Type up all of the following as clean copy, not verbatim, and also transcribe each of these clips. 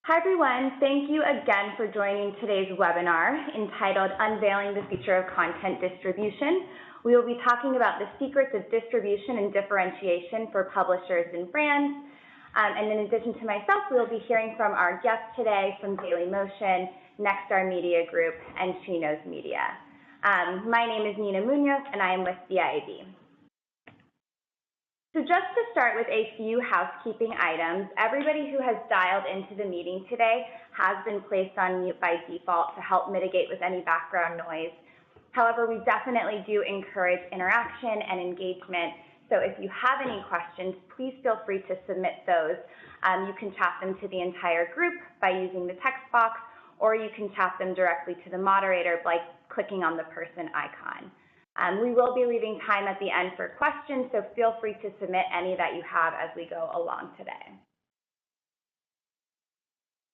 Hi everyone, thank you again for joining today's webinar entitled Unveiling the Future of Content Distribution. We will be talking about the secrets of distribution and differentiation for publishers and brands. And in addition to myself, we will be hearing from our guests today from dailymotion, Nexstar Media Group, and SheKnows Media. My name is Nina Munoz, and I am with the IAB. So just to start with a few housekeeping items, everybody who has dialed into the meeting today has been placed on mute by default to help mitigate with any background noise. However, we definitely do encourage interaction and engagement. So if you have any questions, please feel free to submit those. You can chat them to the entire group by using the text box, or you can chat them directly to the moderator by clicking on the person icon. We will be leaving time at the end for questions, so feel free to submit any that you have as we go along today.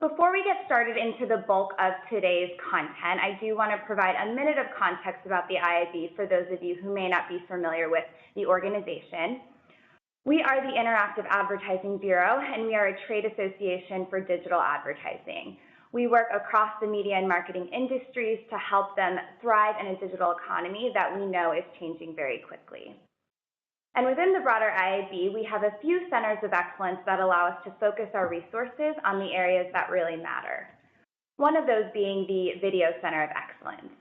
Before we get started into the bulk of today's content, I do want to provide a minute of context about the IAB for those of you who may not be familiar with the organization. We are the Interactive Advertising Bureau, and we are a trade association for digital advertising. We work across the media and marketing industries to help them thrive in a digital economy that we know is changing very quickly. And within the broader IAB, we have a few centers of excellence that allow us to focus our resources on the areas that really matter. One of those being the Video Center of Excellence.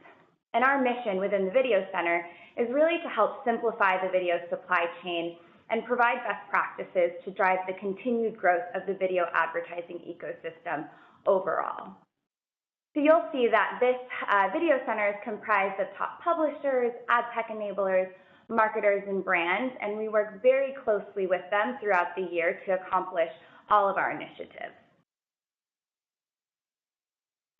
And our mission within the Video Center is really to help simplify the video supply chain and provide best practices to drive the continued growth of the video advertising ecosystem overall. So you'll see that this video center is comprised of top publishers, ad tech enablers, marketers, and brands, and we work very closely with them throughout the year to accomplish all of our initiatives.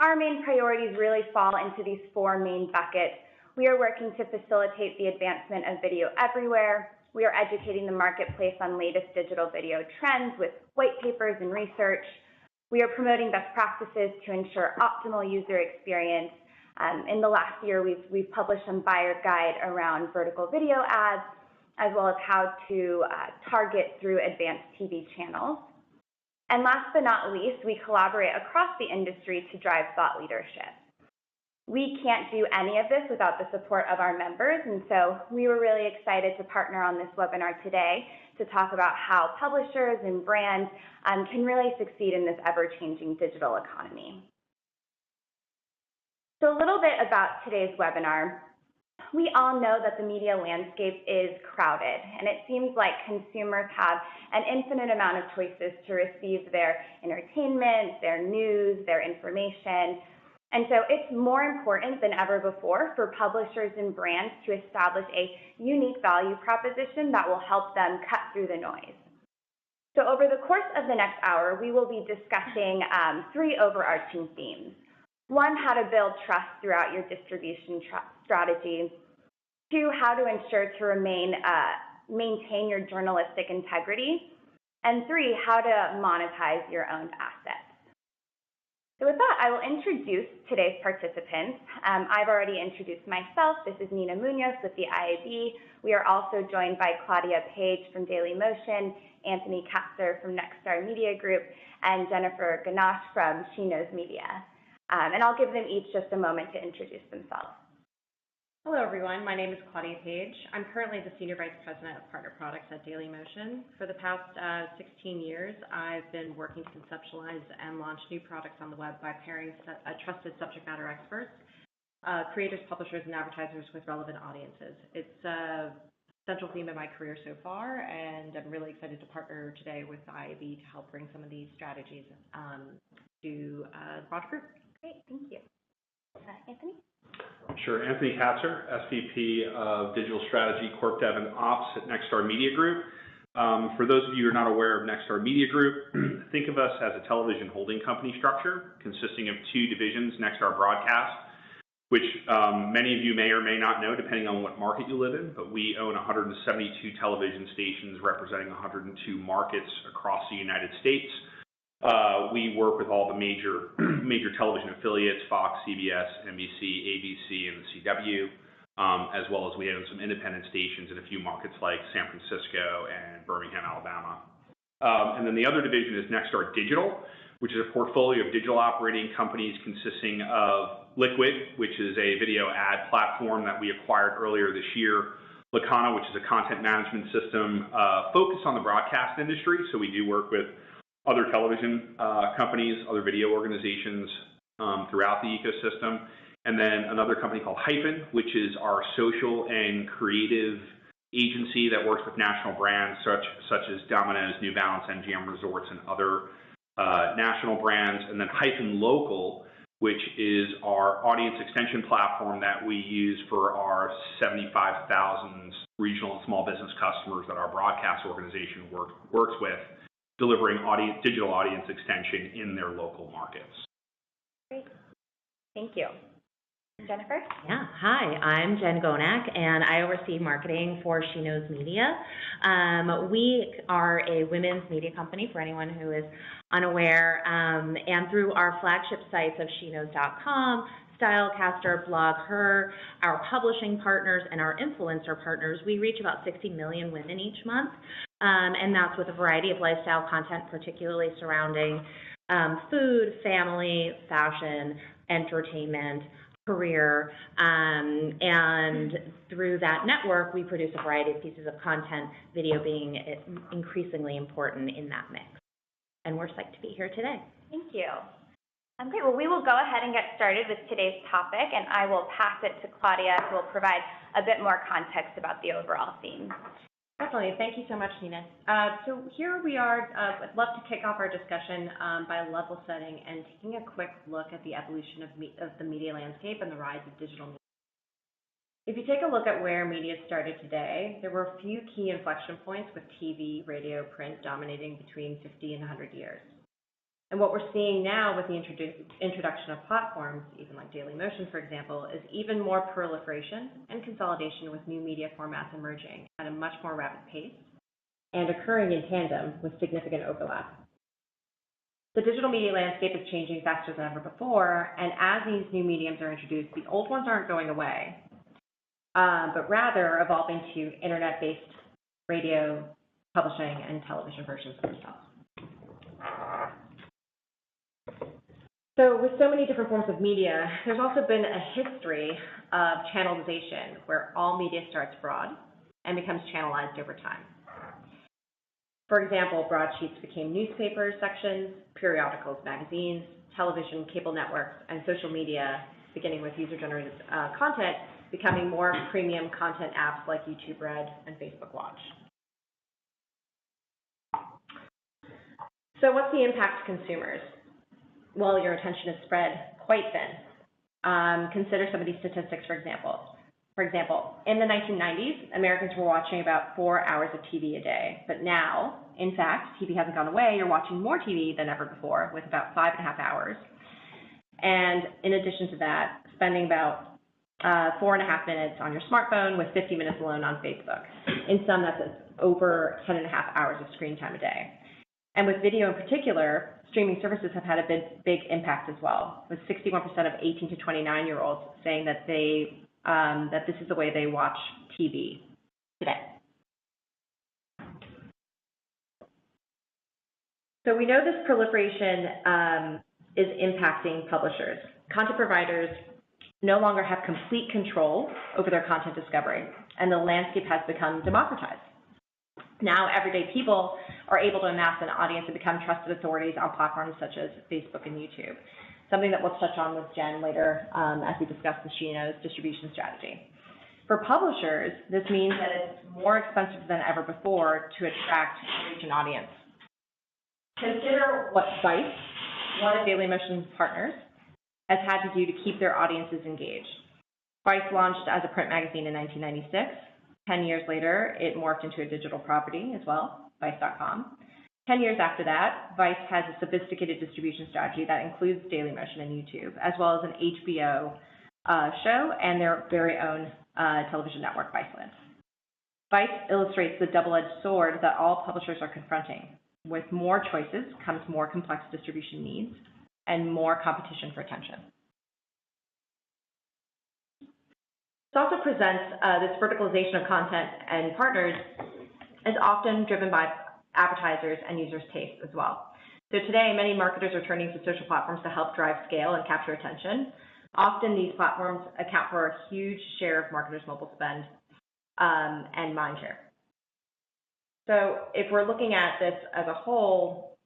Our main priorities really fall into these four main buckets. We are working to facilitate the advancement of video everywhere. We are educating the marketplace on latest digital video trends with white papers and research. We are promoting best practices to ensure optimal user experience. In the last year, we've published some buyer guide around vertical video ads, as well as how to target through advanced TV channels. And last but not least, we collaborate across the industry to drive thought leadership. We can't do any of this without the support of our members, and so we were really excited to partner on this webinar today to talk about how publishers and brands can really succeed in this ever-changing digital economy. So a little bit about today's webinar. We all know that the media landscape is crowded, and it seems like consumers have an infinite amount of choices to receive their entertainment, their news, their information. And so it's more important than ever before for publishers and brands to establish a unique value proposition that will help them cut through the noise. So over the course of the next hour, we will be discussing three overarching themes. One, how to build trust throughout your distribution strategy. Two, how to ensure to maintain your journalistic integrity. And three, how to monetize your own assets. So with that, I will introduce today's participants. I've already introduced myself. This is Nina Munoz with the IAB. We are also joined by Claudia Page from dailymotion, Anthony Katsur from Nexstar Media Group, and Jennifer Gaonach from SheKnows Media. And I'll give them each just a moment to introduce themselves. Hello, everyone. My name is Claudia Page. I'm currently the Senior Vice President of Partner Products at dailymotion. For the past 16 years, I've been working to conceptualize and launch new products on the web by pairing trusted subject matter experts, creators, publishers, and advertisers with relevant audiences. It's a central theme in my career so far, and I'm really excited to partner today with the IAB to help bring some of these strategies to the broader group. Great, thank you. Anthony? Sure, Anthony Katsur, SVP of Digital Strategy, Corp Dev and Ops at Nexstar Media Group. For those of you who are not aware of Nexstar Media Group, think of us as a television holding company structure consisting of two divisions, Nexstar Broadcast, which many of you may or may not know depending on what market you live in, but we own 172 television stations representing 102 markets across the United States. We work with all the major television affiliates, Fox, CBS, NBC, ABC, and the CW, as well as we own some independent stations in a few markets like San Francisco and Birmingham, Alabama. And then the other division is Nexstar Digital, which is a portfolio of digital operating companies consisting of Liquid, which is a video ad platform that we acquired earlier this year, Lacana, which is a content management system focused on the broadcast industry. So we do work with other television companies, other video organizations throughout the ecosystem. And then another company called Hyphen, which is our social and creative agency that works with national brands such as Domino's, New Balance, MGM Resorts, and other national brands. And then Hyphen Local, which is our audience extension platform that we use for our 75,000 regional and small business customers that our broadcast organization works with, delivering digital audience extension in their local markets. Great. Thank you. Jennifer? Yeah, hi, I'm Jen Gaonach, and I oversee marketing for SheKnows Media. We are a women's media company, for anyone who is unaware, and through our flagship sites of SheKnows.com, Stylecaster, Blog Her, our publishing partners, and our influencer partners, we reach about 60 million women each month, and that's with a variety of lifestyle content, particularly surrounding food, family, fashion, entertainment, career, and through that network, we produce a variety of pieces of content, video being increasingly important in that mix. And we're psyched to be here today. Thank you. Great. Well, we will go ahead and get started with today's topic, and I will pass it to Claudia, who will provide a bit more context about the overall theme. Definitely. Thank you so much, Nina. So here we are. I'd love to kick off our discussion by level setting and taking a quick look at the evolution of the media landscape and the rise of digital media. If you take a look at where media started today, there were a few key inflection points with TV, radio, print dominating between 50 and 100 years. And what we're seeing now with the introduction of platforms, even like dailymotion, for example, is even more proliferation and consolidation with new media formats emerging at a much more rapid pace and occurring in tandem with significant overlap. The digital media landscape is changing faster than ever before, and as these new mediums are introduced, the old ones aren't going away, but rather evolving to internet-based radio, publishing, and television versions of themselves. So with so many different forms of media, there's also been a history of channelization where all media starts broad and becomes channelized over time. For example, broadsheets became newspaper sections, periodicals, magazines, television, cable networks, and social media, beginning with user-generated content, becoming more premium content apps like YouTube Red and Facebook Watch. So what's the impact to consumers? Well, your attention is spread quite thin. Consider some of these statistics, for example. In the 1990s, Americans were watching about 4 hours of TV a day. But now, in fact, TV hasn't gone away. You're watching more TV than ever before with about 5.5 hours. And in addition to that, spending about 4.5 minutes on your smartphone with 50 minutes alone on Facebook. In some, that's over 10.5 hours of screen time a day. And with video in particular, streaming services have had a big impact as well, with 61% of 18 to 29-year-olds saying that that this is the way they watch TV today. So we know this proliferation is impacting publishers. Content providers no longer have complete control over their content discovery, and the landscape has become democratized. Now, everyday people are able to amass an audience and become trusted authorities on platforms such as Facebook and YouTube, something that we'll touch on with Jen later as we discuss the SheKnows distribution strategy. For publishers, this means that it's more expensive than ever before to attract and reach an audience. Consider what Vice, one of dailymotion's partners, has had to do to keep their audiences engaged. Vice launched as a print magazine in 1996. 10 years later, it morphed into a digital property as well, Vice.com. 10 years after that, Vice has a sophisticated distribution strategy that includes dailymotion and YouTube, as well as an HBO show and their very own television network, Viceland. Vice illustrates the double-edged sword that all publishers are confronting. With more choices comes more complex distribution needs and more competition for attention. This also presents this verticalization of content and partners as often driven by advertisers and users' tastes as well. So today, many marketers are turning to social platforms to help drive scale and capture attention. Often these platforms account for a huge share of marketers' mobile spend and mind share. So if we're looking at this as a whole,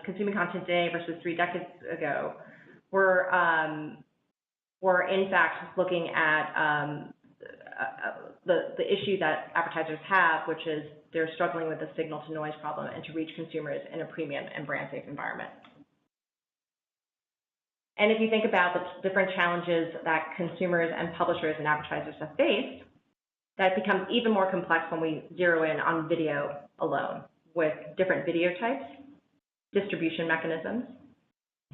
consuming content today versus 3 decades ago, we're in fact looking at the issue that advertisers have, which is they're struggling with the signal to noise problem and to reach consumers in a premium and brand safe environment. And if you think about the different challenges that consumers and publishers and advertisers have faced, that becomes even more complex when we zero in on video alone, with different video types, distribution mechanisms,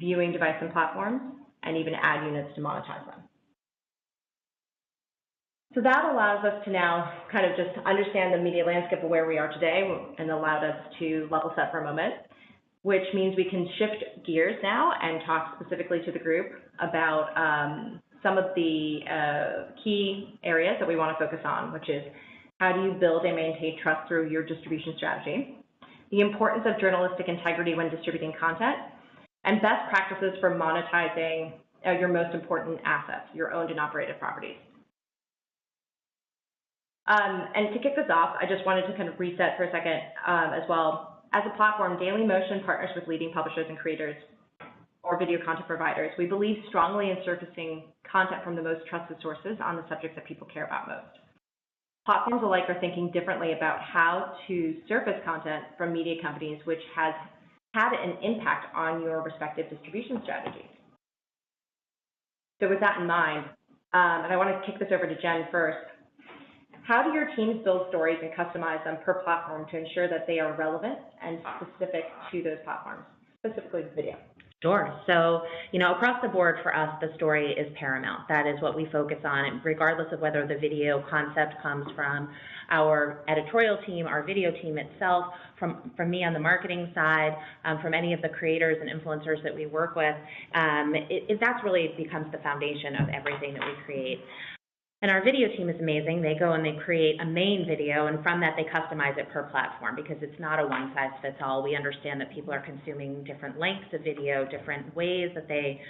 viewing device and platforms, and even ad units to monetize them. So that allows us to now kind of just understand the media landscape of where we are today, and allowed us to level set for a moment, which means we can shift gears now and talk specifically to the group about some of the key areas that we want to focus on, which is how do you build and maintain trust through your distribution strategy, the importance of journalistic integrity when distributing content, and best practices for monetizing your most important assets, your owned and operated properties. And to kick this off, I just wanted to kind of reset for a second as well. As a platform, dailymotion partners with leading publishers and creators or video content providers. We believe strongly in surfacing content from the most trusted sources on the subjects that people care about most. Platforms alike are thinking differently about how to surface content from media companies, which has had an impact on your respective distribution strategies. So with that in mind, and I want to kick this over to Jen first, how do your teams build stories and customize them per platform to ensure that they are relevant and specific to those platforms, specifically video? Sure. So, across the board for us, the story is paramount. That is what we focus on, regardless of whether the video concept comes from our editorial team, our video team itself, from me on the marketing side, from any of the creators and influencers that we work with. That really becomes the foundation of everything that we create. And our video team is amazing. They go and they create a main video, and from that they customize it per platform because it's not a one-size-fits-all. We understand that people are consuming different lengths of video, different ways that they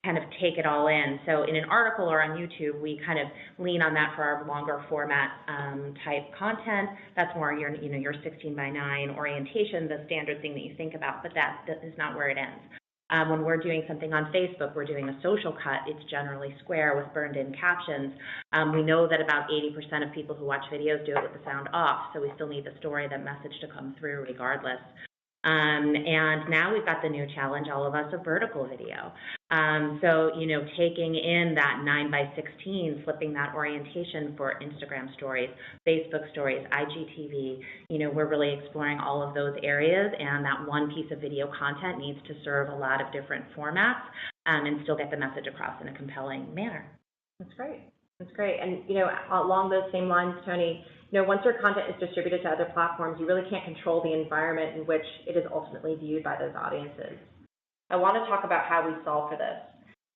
kind of take it all in. So in an article or on YouTube, we kind of lean on that for our longer format type content. That's more your 16:9 orientation, the standard thing that you think about, but that is not where it ends. When we're doing something on Facebook, we're doing a social cut, it's generally square with burned-in captions. We know that about 80% of people who watch videos do it with the sound off, so we still need the story, the message to come through regardless. And now we've got the new challenge, all of us, of vertical video. So, taking in that 9:16, flipping that orientation for Instagram stories, Facebook stories, IGTV, we're really exploring all of those areas, and that one piece of video content needs to serve a lot of different formats and still get the message across in a compelling manner. That's great. That's great. And, along those same lines, Tony, once your content is distributed to other platforms, you really can't control the environment in which it is ultimately viewed by those audiences. I want to talk about how we solve for this.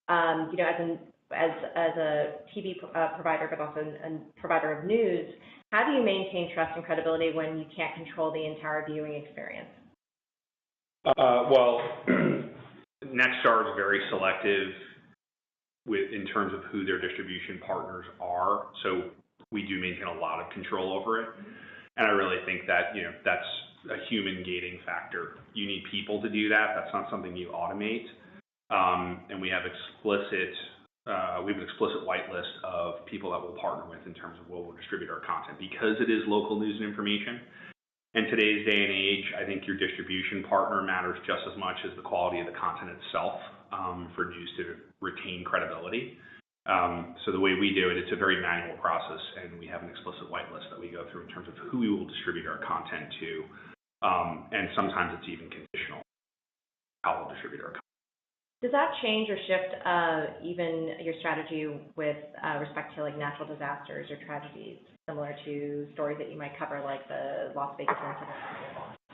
As a TV provider, but also a provider of news, how do you maintain trust and credibility when you can't control the entire viewing experience? Well, Nexstar is very selective in terms of who their distribution partners are. So we do maintain a lot of control over it. And I really think that, that's a human gating factor. You need people to do that. That's not something you automate. And we have an explicit whitelist of people that we'll partner with in terms of what we'll distribute our content, because it is local news and information. In today's day and age, I think your distribution partner matters just as much as the quality of the content itself for news to retain credibility. So the way we do it, it's a very manual process, and we have an explicit whitelist that we go through in terms of who we will distribute our content to, and sometimes it's even conditional how we'll distribute our content. Does that change or shift even your strategy with respect to like natural disasters or tragedies, similar to stories that you might cover like the Las Vegas incident?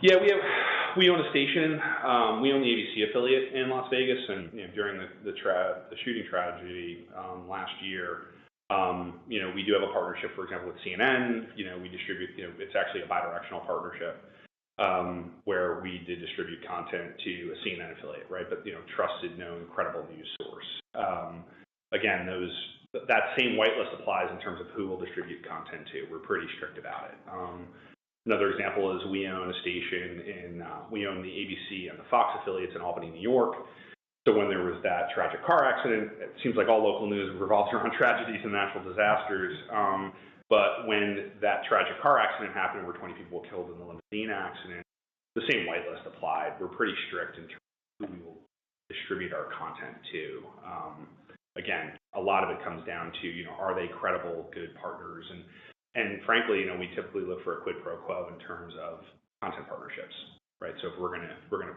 Yeah, we own a station. We own the ABC affiliate in Las Vegas, and during the shooting tragedy last year, we do have a partnership, for example, with CNN. We distribute. It's actually a bidirectional partnership. where we did distribute content to a CNN affiliate, right? But, trusted, known, credible news source. Again, that same whitelist applies in terms of who we'll distribute content to. We're pretty strict about it. Another example is we own a station we own the ABC and the Fox affiliates in Albany, New York. So when there was that tragic car accident, it seems like all local news revolves around tragedies and natural disasters. But when that tragic car accident happened where 20 people were killed in the limousine accident, the same whitelist applied. We're pretty strict in terms of who we will distribute our content to. Again, a lot of it comes down to, are they credible, good partners? And frankly, we typically look for a quid pro quo in terms of content partnerships, right? So if we're gonna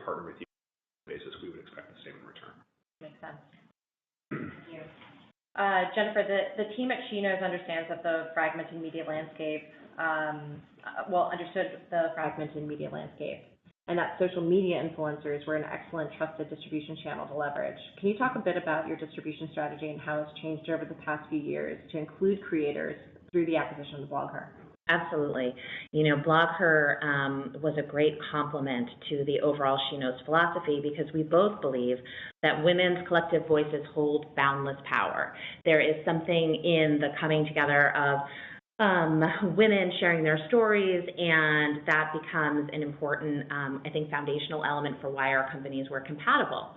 partner with you on a basis, we would expect the same in return. Makes sense. Thank you. Jennifer, the team at SheKnows understands that the fragmented media landscape, understood the fragmented media landscape, and that social media influencers were an excellent trusted distribution channel to leverage. Can you talk a bit about your distribution strategy and how it's changed over the past few years to include creators through the acquisition of BlogHer? Absolutely. BlogHer was a great complement to the overall SheKnows philosophy because we both believe that women's collective voices hold boundless power. There is something in the coming together of women sharing their stories, and that becomes an important, I think, foundational element for why our companies were compatible.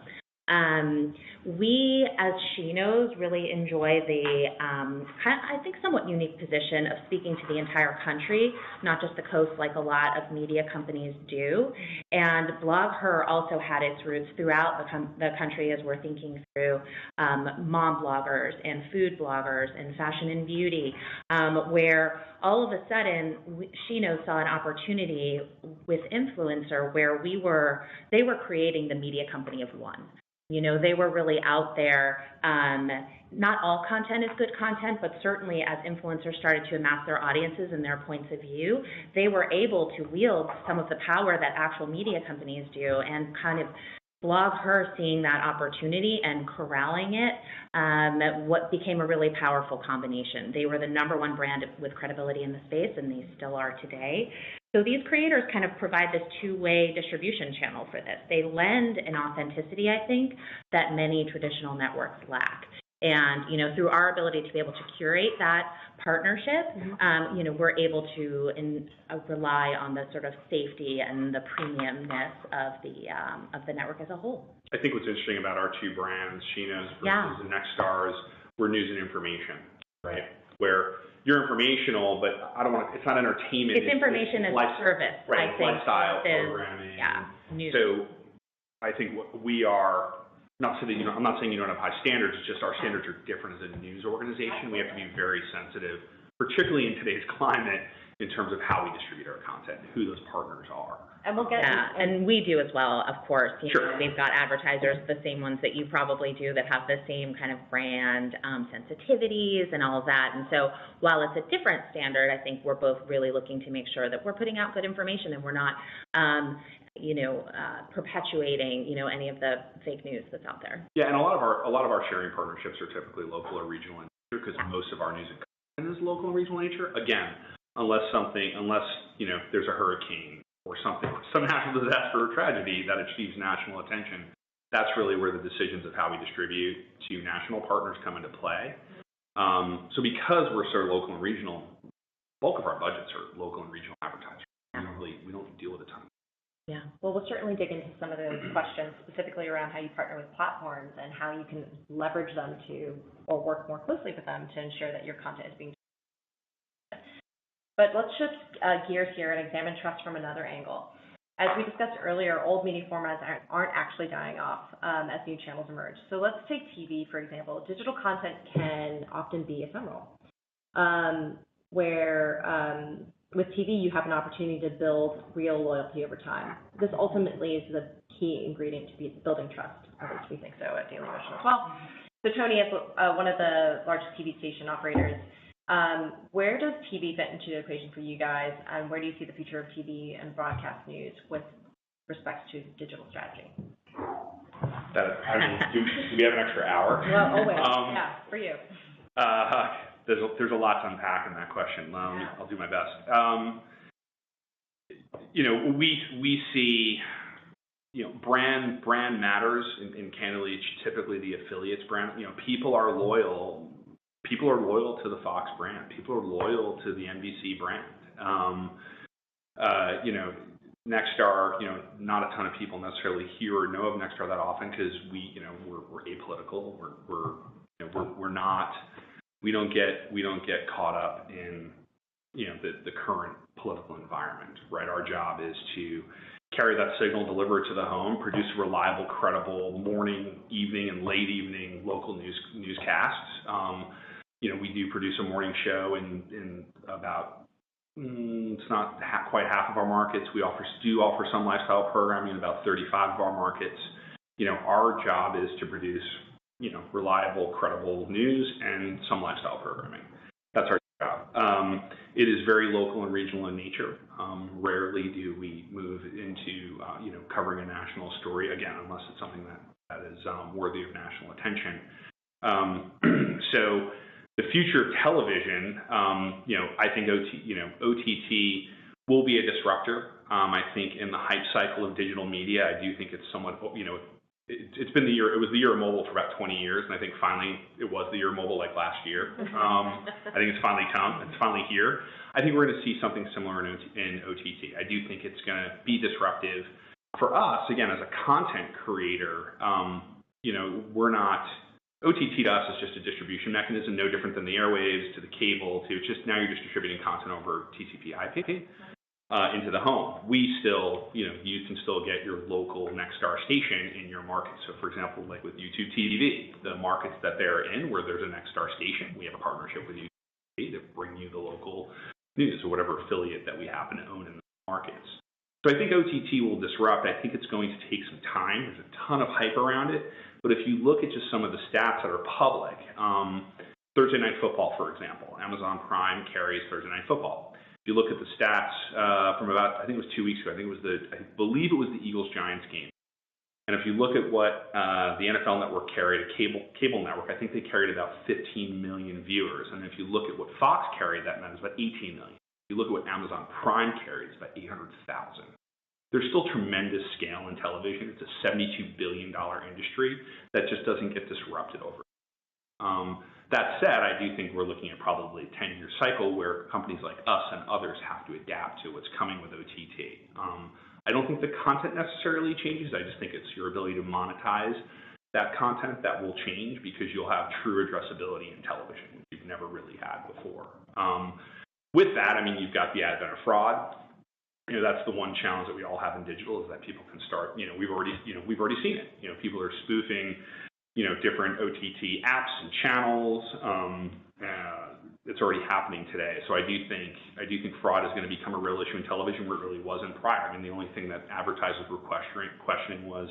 We, as SheKnows, really enjoy the, I think, somewhat unique position of speaking to the entire country, not just the coast like a lot of media companies do. And BlogHer also had its roots throughout the country as we're thinking through mom bloggers and food bloggers and fashion and beauty, where all of a sudden SheKnows saw an opportunity with influencer where they were creating the media company of one. They were really out there. Not all content is good content, but certainly as influencers started to amass their audiences and their points of view, they were able to wield some of the power that actual media companies do, and kind of BlogHer seeing that opportunity and corralling it, what became a really powerful combination. They were the #1 brand with credibility in the space, and they still are today. So these creators kind of provide this two-way distribution channel for this. They lend an authenticity, I think, that many traditional networks lack. And, through our ability to be able to curate that partnership, we're able to rely on the sort of safety and the premiumness of the network as a whole. I think what's interesting about our two brands, SheKnows versus the Nexstar, is we're news and information, right? Where you're informational, but it's not entertainment. It's information as a service, right? I think. Lifestyle programming. News. So I think we are, not so that I'm not saying you don't have high standards, it's just our standards are different as a news organization. We have to be very sensitive, particularly in today's climate, in terms of how we distribute our content, who those partners are. And we'll get and we do as well, of course. Sure. We've got advertisers, the same ones that you probably do, that have the same kind of brand sensitivities and all of that. And so while it's a different standard, I think we're both really looking to make sure that we're putting out good information and we're not perpetuating, any of the fake news that's out there. Yeah, and a lot of our sharing partnerships are typically local or regional in nature, because most of our news and content is local and regional in nature. Again, unless there's a hurricane or some natural disaster or tragedy that achieves national attention, that's really where the decisions of how we distribute to national partners come into play. So because we're so local and regional, bulk of our budgets are local and regional advertisers. We don't deal with a ton. Yeah. Well, we'll certainly dig into some of those questions, specifically around how you partner with platforms and how you can leverage them or work more closely with them to ensure that your content is being. But let's shift gears here and examine trust from another angle. As we discussed earlier, old media formats aren't actually dying off as new channels emerge. So let's take TV, for example. Digital content can often be ephemeral, where with TV, you have an opportunity to build real loyalty over time. This ultimately is the key ingredient to building trust, at least we think so at dailymotion as well. So Tony, as one of the largest TV station operators, where does TV fit into the equation for you guys, and where do you see the future of TV and broadcast news with respect to digital strategy? Do we have an extra hour? Well, always, for you. There's a lot to unpack in that question. I'll do my best. we see, brand matters, and candidly, it's typically the affiliates brand. People are loyal. People are loyal to the Fox brand. People are loyal to the NBC brand. Nexstar, not a ton of people necessarily hear or know of Nexstar that often because we're apolitical. We don't get caught up in the current political environment, right? Our job is to carry that signal, deliver it to the home, produce reliable, credible morning, evening, and late evening local newscasts. We do produce a morning show in about, it's not quite half of our markets. We do offer some lifestyle programming in about 35 of our markets. Our job is to produce, reliable, credible news and some lifestyle programming. That's our job. It is very local and regional in nature. Rarely do we move into, covering a national story, again, unless it's something that is worthy of national attention. So the future of television, I think OTT will be a disruptor. I think in the hype cycle of digital media, I do think it's somewhat, it was the year of mobile for about 20 years, and I think finally it was the year of mobile like last year. I think it's finally come. It's finally here. I think we're going to see something similar in OTT. I do think it's going to be disruptive. For us, again, as a content creator, we're not, OTT to us is just a distribution mechanism, no different than the airwaves to the cable to, it's just now you're just distributing content over TCP/IP. Into the home. We still, you can still get your local Nexstar station in your market. So for example, like with YouTube TV, the markets that they're in where there's a Nexstar station, we have a partnership with YouTube TV to bring you the local news or whatever affiliate that we happen to own in the markets. So I think OTT will disrupt. I think it's going to take some time. There's a ton of hype around it. But if you look at just some of the stats that are public, Thursday Night Football, for example, Amazon Prime carries Thursday Night Football. You look at the stats from about, I think it was 2 weeks ago. I believe it was the Eagles-Giants game. And if you look at what the NFL Network carried, a cable network, I think they carried about 15 million viewers. And if you look at what Fox carried, that meant it was about 18 million. If you look at what Amazon Prime carried, it's about 800,000. There's still tremendous scale in television. It's a $72 billion industry that just doesn't get disrupted over. That said, I do think we're looking at probably a 10-year cycle where companies like us and others have to adapt to what's coming with OTT. I don't think the content necessarily changes. I just think it's your ability to monetize that content that will change because you'll have true addressability in television, which you've never really had before. With that, you've got the advent of fraud. That's the one challenge that we all have in digital is that people can start, we've already seen it. People are spoofing different OTT apps and channels. It's already happening today. So I do think fraud is going to become a real issue in television where it really wasn't prior. The only thing that advertisers were questioning was,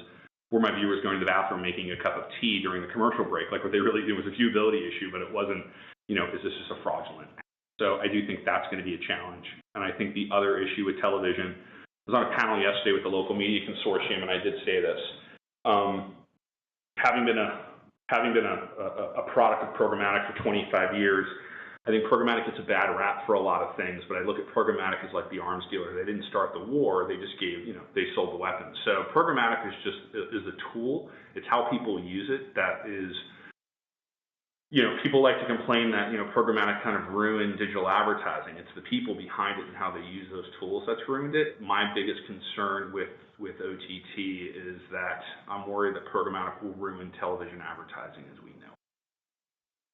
were my viewers going to the bathroom making a cup of tea during the commercial break? Like what they really did was a viewability issue, but it wasn't, is this just a fraudulent act? So I do think that's going to be a challenge. And I think the other issue with television, I was on a panel yesterday with the Local Media Consortium, and I did say this. Having been a product of programmatic for 25 years, I think programmatic gets a bad rap for a lot of things, but I look at programmatic as like the arms dealer. They didn't start the war, they just gave, they sold the weapons. So programmatic is a tool. It's how people use it that is, people like to complain that, programmatic kind of ruined digital advertising. It's the people behind it and how they use those tools that's ruined it. My biggest concern with OTT is that I'm worried that programmatic will ruin television advertising as we know.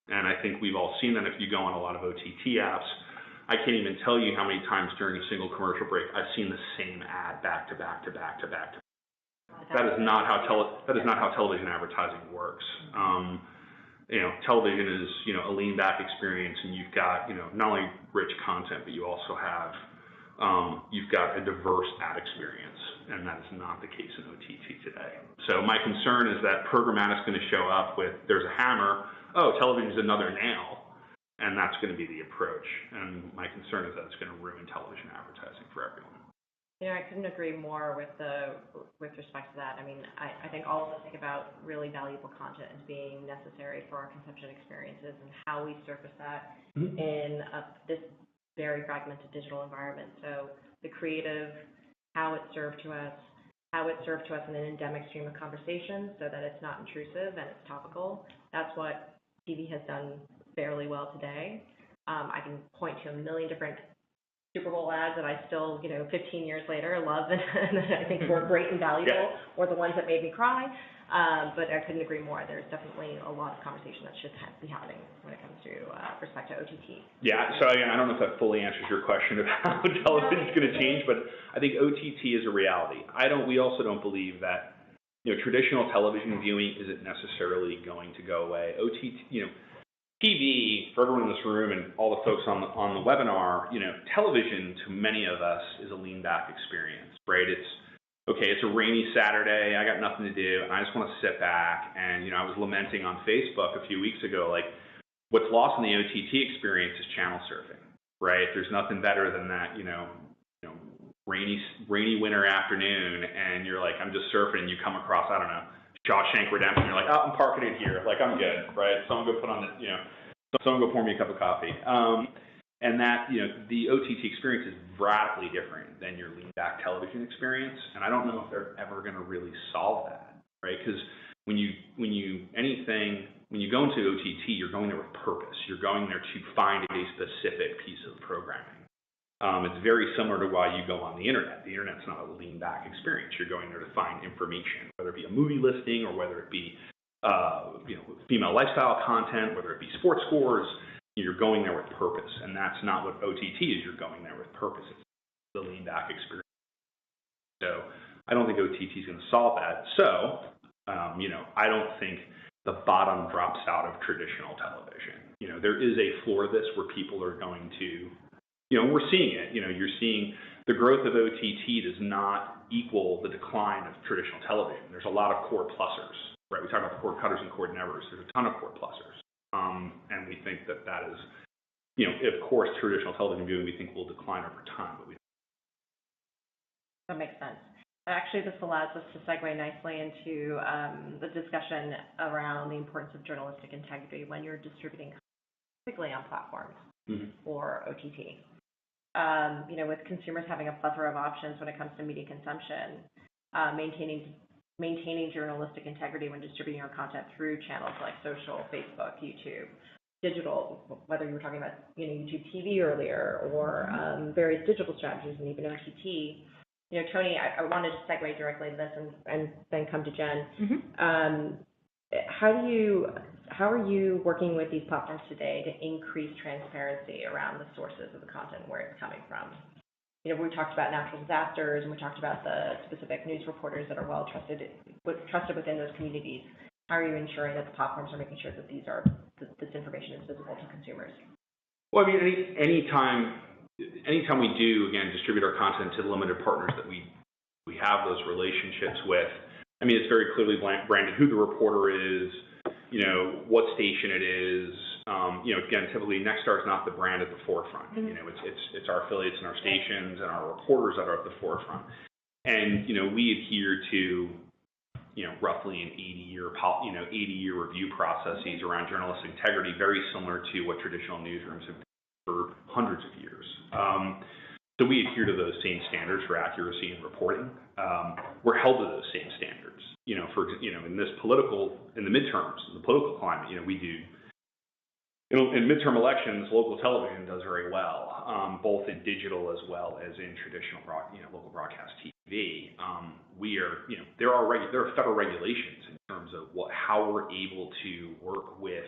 And I think we've all seen that if you go on a lot of OTT apps. I can't even tell you how many times during a single commercial break I've seen the same ad back to back to back to back. That is not how television advertising works. Television is, a lean back experience, and you've got, not only rich content, but you also have, you've got a diverse ad experience, and that is not the case in OTT today. So my concern is that programmatic is going to show up with, there's a hammer, television is another nail, and that's going to be the approach. And my concern is that it's going to ruin television advertising for everyone. I couldn't agree more with respect to that. I think all of us think about really valuable content as being necessary for our consumption experiences and how we surface that in this very fragmented digital environment. So the creative, how it's served to us, in an endemic stream of conversation so that it's not intrusive and it's topical. That's what TV has done fairly well today. I can point to a million different Super Bowl ads that I still, 15 years later, love and I think were great and valuable, or the ones that made me cry. But I couldn't agree more. There's definitely a lot of conversation that should be happening when it comes to respect to OTT. Yeah, so again, I don't know if that fully answers your question about how television is going to change, but I think OTT is a reality. We also don't believe that, traditional television viewing isn't necessarily going to go away. TV, for everyone in this room and all the folks on the webinar, television to many of us is a lean back experience, right? It's a rainy Saturday, I got nothing to do, and I just want to sit back. And, I was lamenting on Facebook a few weeks ago, like, what's lost in the OTT experience is channel surfing, right? There's nothing better than that, rainy winter afternoon, and you're like, I'm just surfing, and you come across, I don't know, Shawshank Redemption, you're like, oh, I'm parking it here, like, I'm good, right? Someone go someone go pour me a cup of coffee. And that, the OTT experience is radically different than your lean back television experience. And I don't know if they're ever going to really solve that, right? Because when you go into OTT, you're going there with purpose. You're going there to find a specific piece of programming. It's very similar to why you go on the internet. The internet's not a lean back experience. You're going there to find information, whether it be a movie listing or whether it be, female lifestyle content, whether it be sports scores. You're going there with purpose, and that's not what OTT is. You're going there with purpose. It's the lean back experience. So I don't think OTT is going to solve that. So, I don't think the bottom drops out of traditional television. There is a floor to this where people are going to, we're seeing it. You're seeing the growth of OTT does not equal the decline of traditional television. There's a lot of cord plussers, right? We talk about the cord cutters and cord nevers. There's a ton of cord plussers. And we think that is, of course, traditional television viewing we think will decline over time, but we don't. That makes sense. Actually, this allows us to segue nicely into the discussion around the importance of journalistic integrity when you're distributing, particularly on platforms or OTT. With consumers having a plethora of options when it comes to media consumption, maintaining journalistic integrity when distributing our content through channels like social, Facebook, YouTube, digital, whether you were talking about YouTube TV earlier, or various digital strategies and even OTT. Tony, I wanted to segue directly to this and then come to Jen. How are you working with these platforms today to increase transparency around the sources of the content, where it's coming from? We talked about natural disasters, and we talked about the specific news reporters that are trusted within those communities. How are you ensuring that the platforms are making sure that this information is visible to consumers? Well, I mean, anytime we do, again, distribute our content to the limited partners that we have those relationships with, I mean, it's very clearly branded who the reporter is, what station it is. Again, typically Nexstar is not the brand at the forefront. It's our affiliates and our stations and our reporters that are at the forefront. And we adhere to roughly an 80-year review processes around journalistic integrity, very similar to what traditional newsrooms have done for hundreds of years. So we adhere to those same standards for accuracy and reporting. We're held to those same standards. In the midterms, in the political climate, we do. In midterm elections, local television does very well, both in digital as well as in traditional local broadcast TV. There are federal regulations in terms of how we're able to work with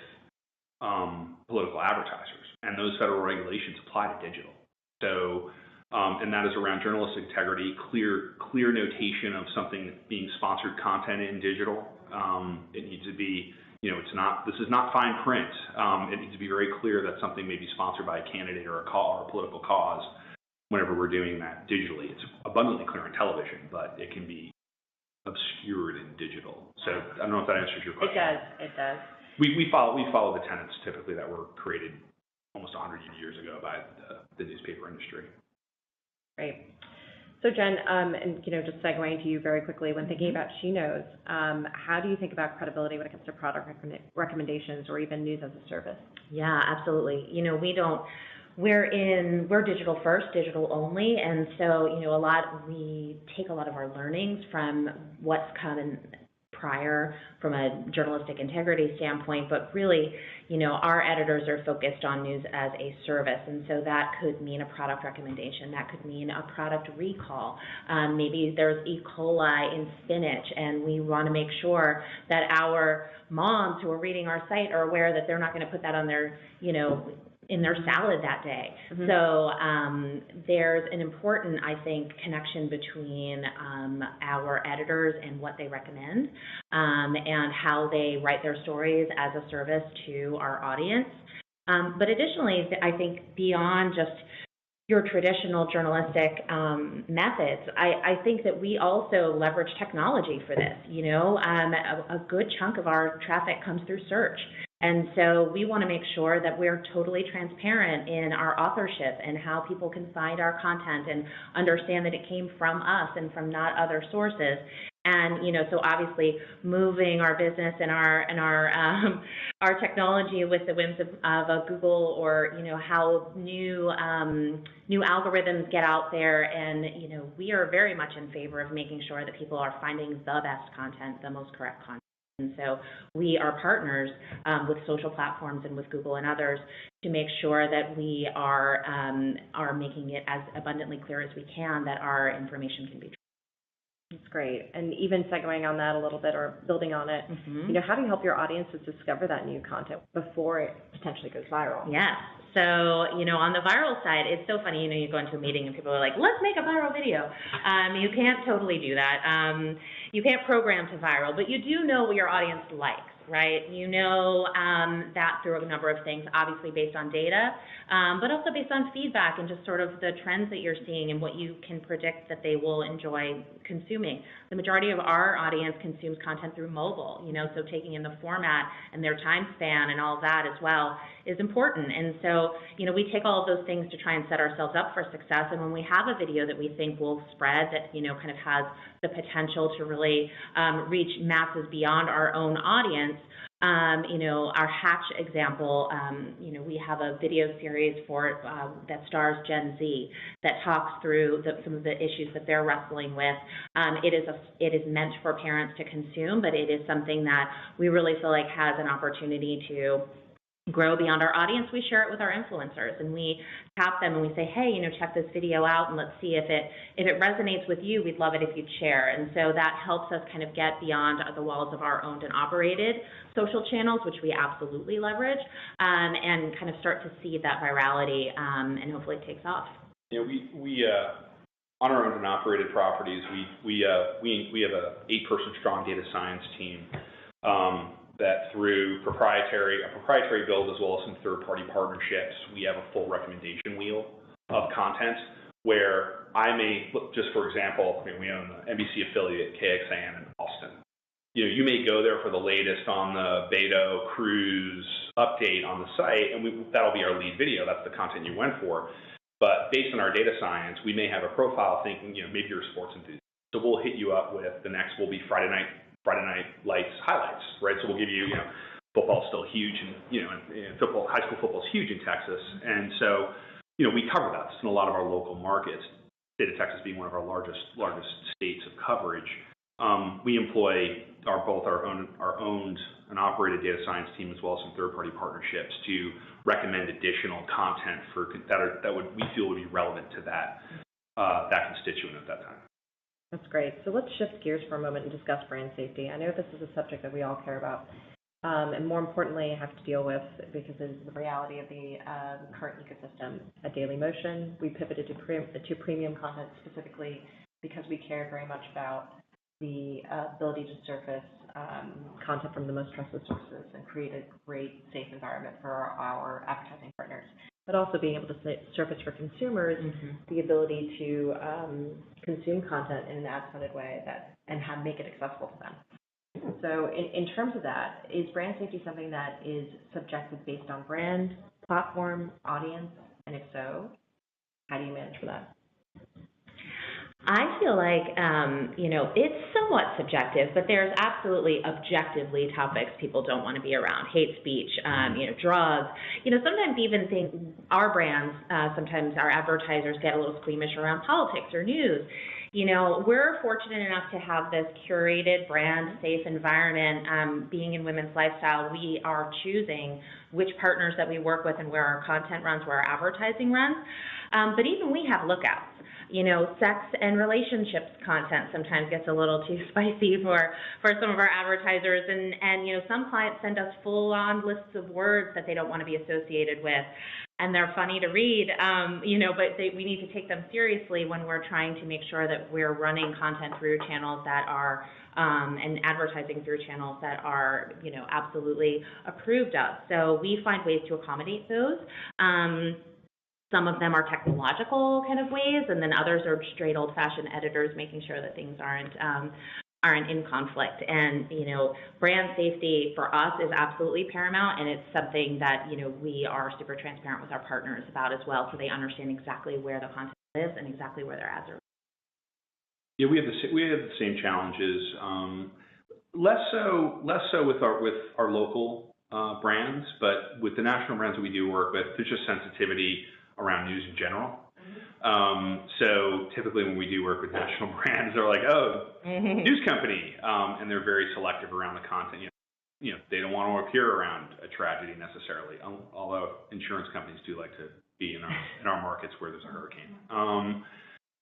political advertisers, and those federal regulations apply to digital. So, and that is around journalistic integrity, clear notation of something being sponsored content in digital. It needs to be. This is not fine print. It needs to be very clear that something may be sponsored by a candidate or a political cause whenever we're doing that digitally. It's abundantly clear on television, but it can be obscured in digital. So I don't know if that answers your question. It does. We follow the tenets typically that were created almost 100 years ago by the newspaper industry. Great. So Jen, and just segueing to you very quickly, when thinking about SheKnows, how do you think about credibility when it comes to product recommendations or even news as a service? Yeah, absolutely. we're digital first, digital only, and so, we take a lot of our learnings from what's come in prior from a journalistic integrity standpoint, but really, our editors are focused on news as a service, and so that could mean a product recommendation, that could mean a product recall. Maybe there's E. coli in spinach, and we want to make sure that our moms who are reading our site are aware that they're not going to put that on their, in their salad that day. Mm-hmm. So there's an important, I think, connection between our editors and what they recommend and how they write their stories as a service to our audience. But additionally, I think beyond just your traditional journalistic methods, I think that we also leverage technology for this. A good chunk of our traffic comes through search. And so we want to make sure that we're totally transparent in our authorship and how people can find our content and understand that it came from us and from not other sources. And, so obviously moving our business and our technology with the whims of Google, or, how new algorithms get out there. And, we are very much in favor of making sure that people are finding the best content, the most correct content. And so we are partners with social platforms and with Google and others to make sure that we are making it as abundantly clear as we can that our information can be true. That's great. And even segueing on that a little bit or building on it, mm-hmm. How do you help your audiences discover that new content before it potentially goes viral? Yes. So, on the viral side, it's so funny, you go into a meeting and people are like, let's make a viral video. You can't totally do that. You can't program to viral, but you do know what your audience likes, right? That through a number of things, obviously based on data, but also based on feedback and just sort of the trends that you're seeing and what you can predict that they will enjoy consuming. The majority of our audience consumes content through mobile, so taking in the format and their time span and all of that as well is important. And so, we take all of those things to try and set ourselves up for success. And when we have a video that we think will spread, that, kind of has the potential to really reach masses beyond our own audience, our Hatch example, we have a video series for that stars Gen Z that talks through some of the issues that they're wrestling with. It is meant for parents to consume, but it is something that we really feel like has an opportunity to grow beyond our audience. We share it with our influencers, and we tap them and we say, hey, check this video out and let's see if it resonates with you. We'd love it if you'd share. And so that helps us kind of get beyond the walls of our owned and operated social channels, which we absolutely leverage, and kind of start to see that virality and hopefully it takes off. We on our owned and operated properties, we have a 8-person strong data science team. That through a proprietary build as well as some third-party partnerships, we have a full recommendation wheel of content where I may, just for example, we own the NBC affiliate KXAN in Austin. You may go there for the latest on the Beto cruise update on the site, and that'll be our lead video. That's the content you went for. But based on our data science, we may have a profile thinking, maybe you're a sports enthusiast. So we'll hit you up with the next will be Friday Night Lights highlights, right? So we'll give you, football's still huge, and high school football's huge in Texas, and so, we cover that in a lot of our local markets. State of Texas being one of our largest states of coverage. We employ both our owned and operated data science team as well as some third-party partnerships to recommend additional content that we feel would be relevant to that constituent at that time. That's great. So let's shift gears for a moment and discuss brand safety. I know this is a subject that we all care about, and more importantly, have to deal with because it is the reality of the current ecosystem. At dailymotion, we pivoted to premium content specifically because we care very much about the ability to surface content from the most trusted sources and create a great, safe environment for our advertising partners, but also being able to surface for consumers the ability to consume content in an ad-funded way and make it accessible to them. So in terms of that, is brand safety something that is subjective based on brand, platform, audience, and if so, how do you manage for that? I feel like, it's somewhat subjective, but there's absolutely objectively topics people don't want to be around. Hate speech, drugs. Sometimes even our brands, sometimes our advertisers get a little squeamish around politics or news. We're fortunate enough to have this curated, brand-safe environment. Being in women's lifestyle, we are choosing which partners that we work with and where our content runs, where our advertising runs. But even we have lookouts. Sex and relationships content sometimes gets a little too spicy for some of our advertisers, and some clients send us full-on lists of words that they don't want to be associated with, and they're funny to read, but we need to take them seriously when we're trying to make sure that we're running content through channels that are and advertising through channels that are absolutely approved of. So we find ways to accommodate those. Some of them are technological kind of ways, and then others are straight old-fashioned editors making sure that things aren't in conflict. And, brand safety for us is absolutely paramount, and it's something that, we are super transparent with our partners about as well, so they understand exactly where the content lives and exactly where their ads are. Yeah, we have the same challenges. Less so with our local brands, but with the national brands that we do work with, there's just sensitivity around news in general. So typically when we do work with national brands, they're like, oh, news company, and they're very selective around the content. They don't want to appear around a tragedy necessarily, although insurance companies do like to be in our markets where there's a hurricane.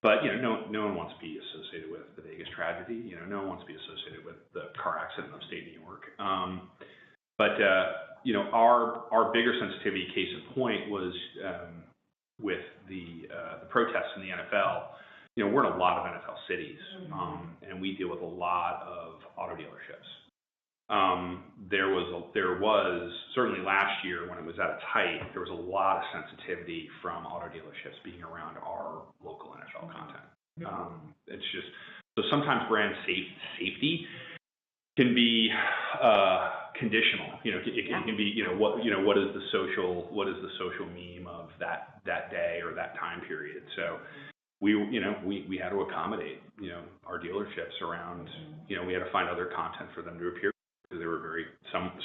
But no one wants to be associated with the Vegas tragedy. No one wants to be associated with the car accident in upstate New York. But our bigger sensitivity case in point was with the protests in the NFL. We're in a lot of NFL cities, and we deal with a lot of auto dealerships. There was certainly last year when it was at its height, there was a lot of sensitivity from auto dealerships being around our local NFL content. It's just so sometimes brand safety can be conditional. It can be what is the social meme of that day or that time period. So we had to accommodate our dealerships around. We had to find other content for them to appear because they were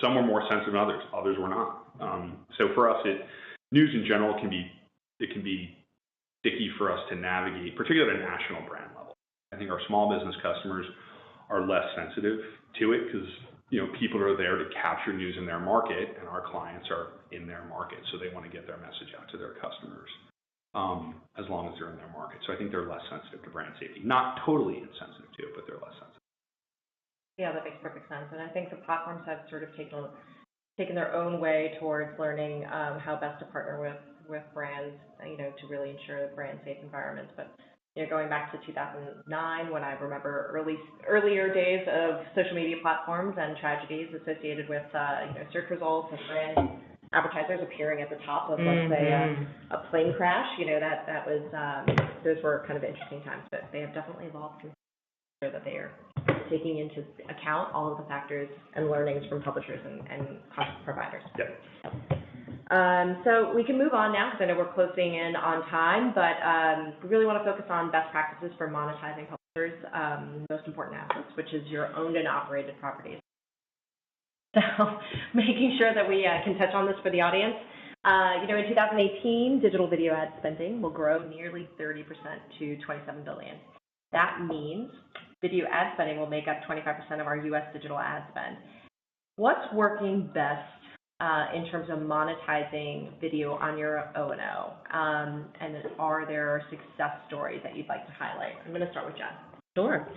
some were more sensitive than others were not. So for us, news in general can be sticky for us to navigate, particularly at a national brand level. I think our small business customers are less sensitive to it because people are there to capture news in their market, and our clients are in their market, so they want to get their message out to their customers as long as they're in their market. So I think they're less sensitive to brand safety. Not totally insensitive to it, but they're less sensitive. Yeah, that makes perfect sense. And I think the platforms have sort of taken their own way towards learning how best to partner with brands, to really ensure brand safe environments. But going back to 2009, when I remember earlier days of social media platforms and tragedies associated with search results and brand advertisers appearing at the top of, let's say, a plane crash, that was those were kind of interesting times. But they have definitely evolved to ensure that they are taking into account all of the factors and learnings from publishers and content providers. Yep. So we can move on now because I know we're closing in on time, but we really want to focus on best practices for monetizing publishers' most important assets, which is your owned and operated properties. So making sure that we can touch on this for the audience. In 2018, digital video ad spending will grow nearly 30% to $27 billion. That means video ad spending will make up 25% of our U.S. digital ad spend. What's working best in terms of monetizing video on your O&O? And are there success stories that you'd like to highlight? I'm going to start with Jen. Sure.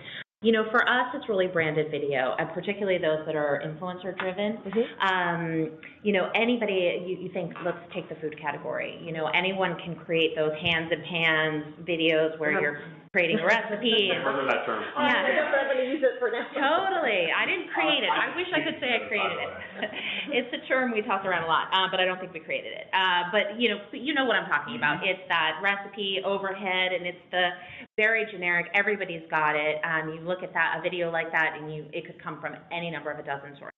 For us, it's really branded video, and particularly those that are influencer-driven. Anybody, you think, let's take the food category. Anyone can create those hands in pans videos where you're creating a recipe. I remember that term. Yeah. I'm going to use it for now. Totally. I didn't create it. I wish I could say I created it. It's a term we toss around a lot, but I don't think we created it. But you know what I'm talking about. It's that recipe overhead, and it's the very generic. Everybody's got it. You look at a video like that, and it could come from any number of a dozen sources.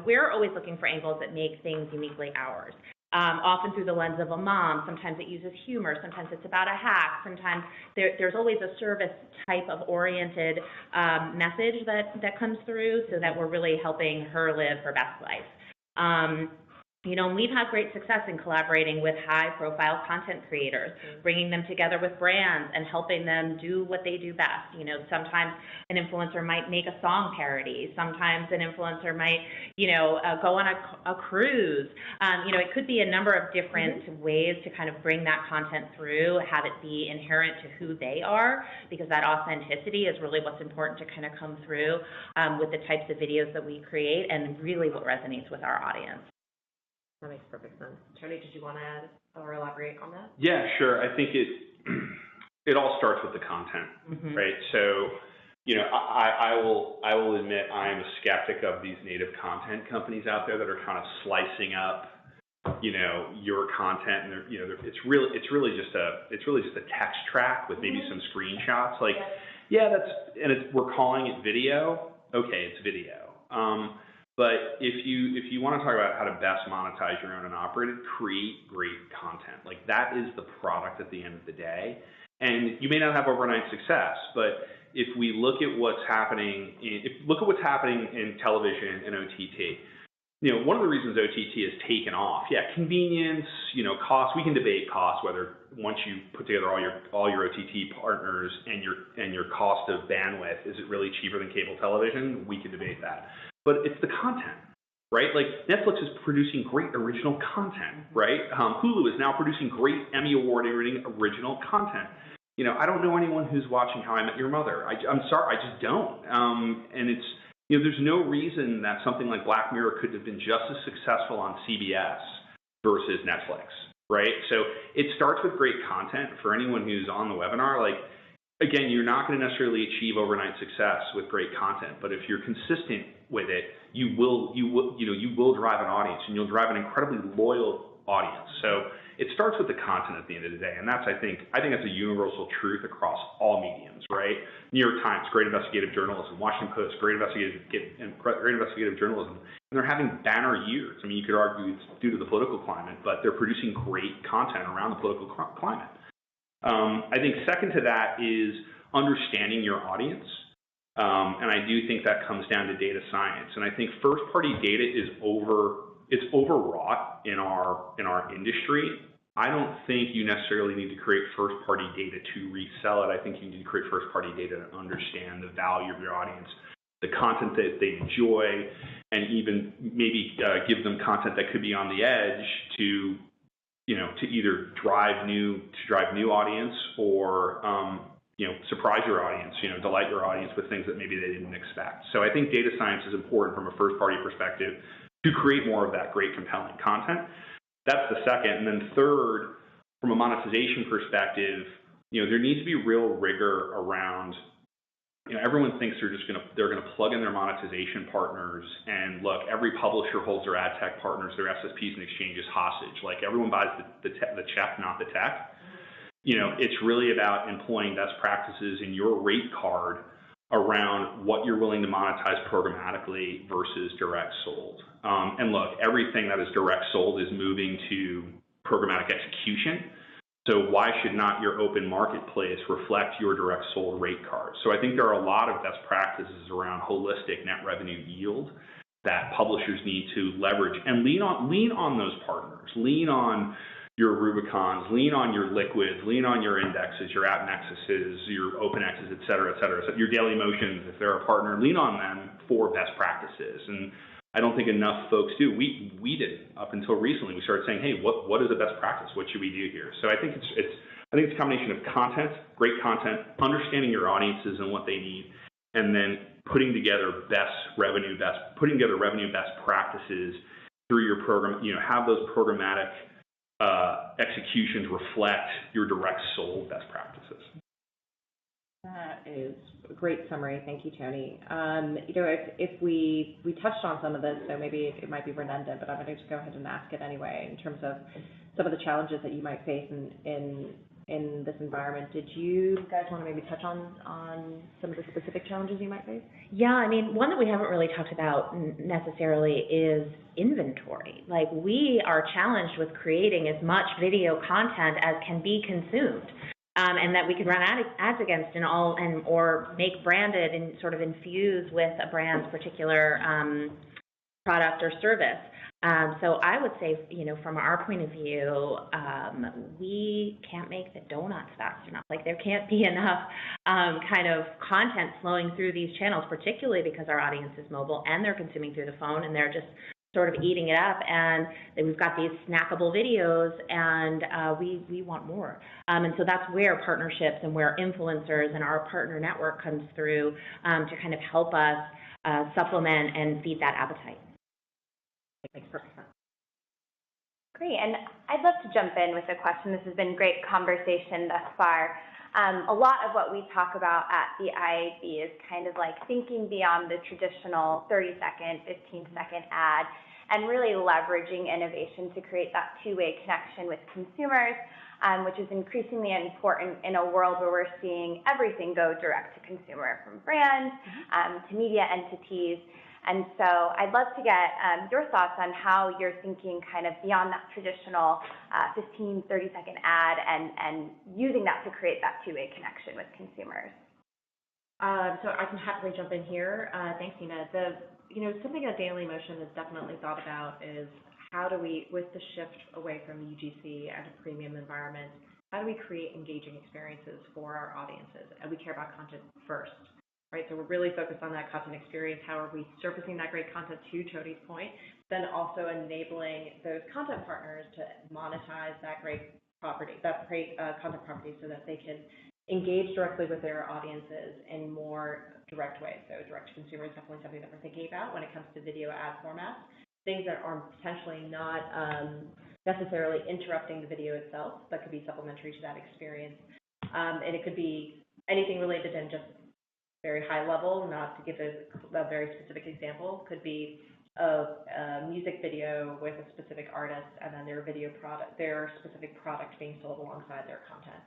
We're always looking for angles that make things uniquely ours. often through the lens of a mom. Sometimes it uses humor. Sometimes it's about a hack. Sometimes there's always a service type of oriented message that comes through, so that we're really helping her live her best life. You know, and we've had great success in collaborating with high-profile content creators, bringing them together with brands and helping them do what they do best. You know, sometimes an influencer might make a song parody. Sometimes an influencer might, go on a cruise. You know, it could be a number of different ways to kind of bring that content through, have it be inherent to who they are, because that authenticity is really what's important to kind of come through with the types of videos that we create and really what resonates with our audience. That makes perfect sense. Tony, did you want to add or elaborate on that? Yeah, sure. I think it all starts with the content, right? So, you know, I will admit I am a skeptic of these native content companies out there that are kind of slicing up, you know, your content, and it's really just a text track with maybe some screenshots. Like, we're calling it video. Okay, it's video. But if you want to talk about how to best monetize your own and operated, create great content. Like, that is the product at the end of the day. And you may not have overnight success, but if we look at what's happening in television and OTT, you know, one of the reasons OTT has taken off, convenience, you know, cost. We can debate cost, whether once you put together all your OTT partners and your cost of bandwidth, is it really cheaper than cable television? We can debate that. But it's the content, right? Like, Netflix is producing great original content, right? Hulu is now producing great Emmy Award-winning original content. You know, I don't know anyone who's watching How I Met Your Mother. I'm sorry, I just don't. And it's, you know, there's no reason that something like Black Mirror could have been just as successful on CBS versus Netflix, right? So it starts with great content. For anyone who's on the webinar, like, again, you're not going to necessarily achieve overnight success with great content, but if you're consistent with it, you will drive an audience, and you'll drive an incredibly loyal audience. So it starts with the content at the end of the day, and that's I think that's a universal truth across all mediums, right? New York Times, great investigative journalism. Washington Post, great investigative journalism, and they're having banner years. I mean, you could argue it's due to the political climate, but they're producing great content around the political climate. I think second to that is understanding your audience, and I do think that comes down to data science. And I think first-party data is overwrought in our industry. I don't think you necessarily need to create first-party data to resell it. I think you need to create first-party data to understand the value of your audience, the content that they enjoy, and even maybe give them content that could be on the edge to either drive new audience or, surprise your audience, delight your audience with things that maybe they didn't expect. So I think data science is important from a first-party perspective to create more of that great, compelling content. That's the second. And then third, from a monetization perspective, there needs to be real rigor around, everyone thinks they're gonna plug in their monetization partners, and look, every publisher holds their ad tech partners, their SSPs and exchanges hostage. Like, everyone buys the check, not the tech. It's really about employing best practices in your rate card around what you're willing to monetize programmatically versus direct sold. And look, everything that is direct sold is moving to programmatic execution. So why should not your open marketplace reflect your direct sold rate card? So I think there are a lot of best practices around holistic net revenue yield that publishers need to leverage and lean on those partners. Lean on your Rubicons, lean on your liquids, lean on your indexes, your app nexuses, your open X's, et cetera, et cetera. So your dailymotions, if they're a partner, lean on them for best practices. And I don't think enough folks do. We did up until recently. We started saying, hey, what is a best practice? What should we do here? So I think it's a combination of content, great content, understanding your audiences and what they need, and then putting together revenue best practices through your program. Have those programmatic executions reflect your direct sold best practices. That is a great summary. Thank you, Tony. If we touched on some of this, so maybe it might be redundant, but I'm going to just go ahead and ask it anyway, in terms of some of the challenges that you might face in in this environment. Did you guys want to maybe touch on some of the specific challenges you might face? Yeah, I mean, one that we haven't really talked about necessarily is inventory. Like, we are challenged with creating as much video content as can be consumed, and that we can run ads against or make branded and sort of infuse with a brand's particular product or service. So I would say, from our point of view, we can't make the donuts fast enough. Like, there can't be enough kind of content flowing through these channels, particularly because our audience is mobile and they're consuming through the phone and they're just sort of eating it up. And then we've got these snackable videos, and we want more. And so that's where partnerships and where influencers and our partner network comes through to kind of help us supplement and feed that appetite. Makes perfect sense. Great, and I'd love to jump in with a question. This has been great conversation thus far. A lot of what we talk about at the IAB is kind of like thinking beyond the traditional 30-second, 15-second ad and really leveraging innovation to create that two-way connection with consumers, which is increasingly important in a world where we're seeing everything go direct to consumer, from brands to media entities. And so I'd love to get your thoughts on how you're thinking kind of beyond that traditional 15, 30-second ad and using that to create that two-way connection with consumers. So I can happily jump in here. Thanks, Nina. Something that Dailymotion has definitely thought about is how do we, with the shift away from UGC and a premium environment, how do we create engaging experiences for our audiences? And we care about content first. Right, so we're really focused on that content experience. How are we surfacing that great content, to Jody's point, then also enabling those content partners to monetize that great property, content property, so that they can engage directly with their audiences in more direct ways. So direct to consumer is definitely something that we're thinking about when it comes to video ad formats, things that are potentially not necessarily interrupting the video itself, but could be supplementary to that experience. And it could be anything related to just very high level, not to give a very specific example, could be a music video with a specific artist and then their specific product being sold alongside their content.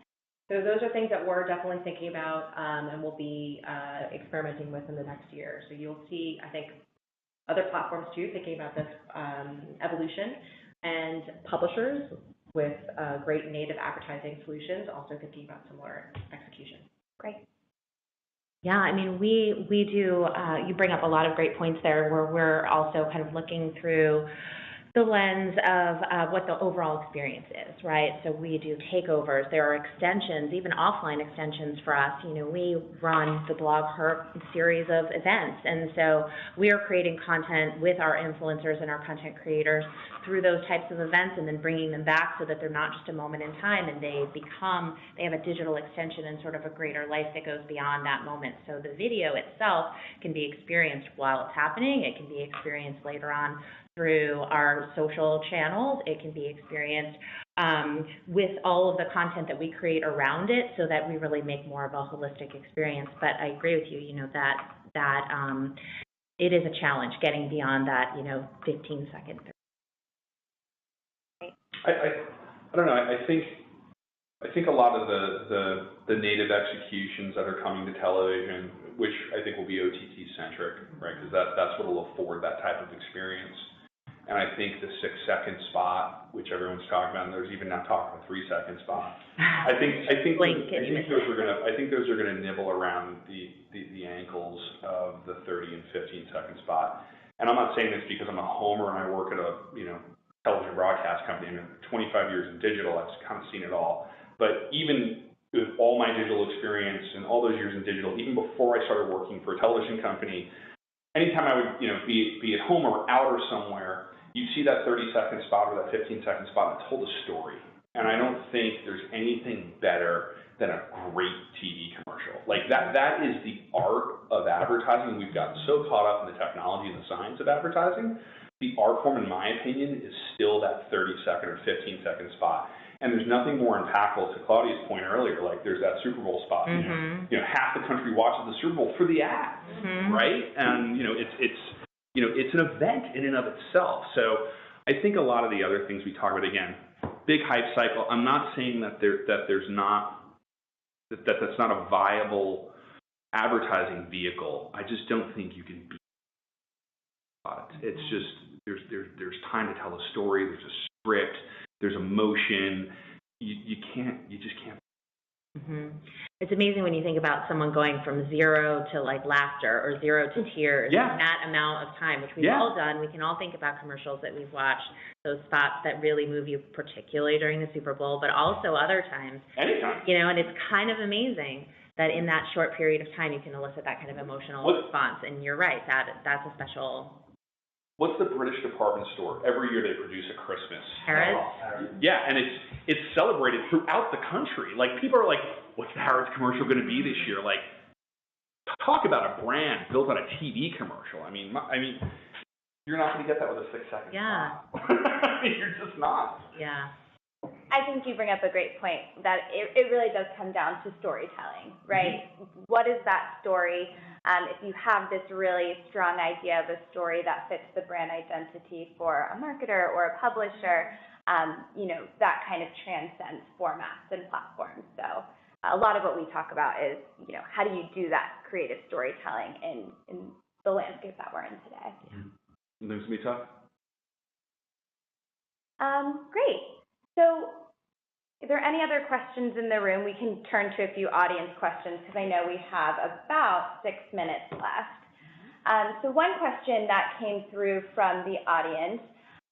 So those are things that we're definitely thinking about and we'll be experimenting with in the next year. So you'll see, I think, other platforms too thinking about this evolution, and publishers with great native advertising solutions also thinking about similar execution. Great. Yeah, I mean, we do, you bring up a lot of great points there, where we're also kind of looking through the lens of what the overall experience is, right? So we do takeovers, there are extensions, even offline extensions for us. We run the Blog Herp series of events, and so we are creating content with our influencers and our content creators through those types of events, and then bringing them back so that they're not just a moment in time, and they have a digital extension and sort of a greater life that goes beyond that moment. So the video itself can be experienced while it's happening, it can be experienced later on through our social channels, it can be experienced with all of the content that we create around it, so that we really make more of a holistic experience. But I agree with you, that it is a challenge getting beyond that, 15-second. I don't know. I think a lot of the native executions that are coming to television, which I think will be OTT centric, right? Because that's what will afford that type of experience. And I think the 6-second spot, which everyone's talking about, and there's even now talk of a 3-second spot. I think those are gonna nibble around the ankles of the 30 and 15-second spot. And I'm not saying this because I'm a homer and I work at a television broadcast company. I'm 25 years in digital. I've kind of seen it all. But even with all my digital experience and all those years in digital, even before I started working for a television company, anytime I would be at home or out or somewhere, you'd see that 30-second spot or that 15-second spot that told a story. And I don't think there's anything better than a great TV commercial. Like that is the art of advertising. We've gotten so caught up in the technology and the science of advertising. The art form, in my opinion, is still that 30-second or 15-second spot. And there's nothing more impactful, to Claudia's point earlier, like there's that Super Bowl spot. Mm-hmm. Half the country watches the Super Bowl for the ad, right? And it's an event in and of itself. So I think a lot of the other things we talk about, again, big hype cycle. I'm not saying that that's not a viable advertising vehicle. I just don't think you can beat it. It's just there's time to tell a story. There's a script. There's emotion. You just can't. Mm-hmm. It's amazing when you think about someone going from zero to like laughter or zero to tears in that amount of time, which we've all done. We can all think about commercials that we've watched, those spots that really move you, particularly during the Super Bowl, but also other times. Anytime. And it's kind of amazing that in that short period of time you can elicit that kind of emotional response. And you're right, that's a special. What's the British department store? Every year they produce a Christmas. Harrods? Yeah, and it's celebrated throughout the country. Like, people are like, what's the Harrods commercial going to be this year? Like, talk about a brand built on a TV commercial. I mean, you're not going to get that with a 6-second spot. You're just not. Yeah. I think you bring up a great point that it really does come down to storytelling, right? Mm-hmm. What is that story? If you have this really strong idea of a story that fits the brand identity for a marketer or a publisher, that kind of transcends formats and platforms. So a lot of what we talk about is, how do you do that creative storytelling in the landscape that we're in today? Yeah. Things can be tough. Great. So, if there are any other questions in the room, we can turn to a few audience questions because I know we have about 6 minutes left. So one question that came through from the audience,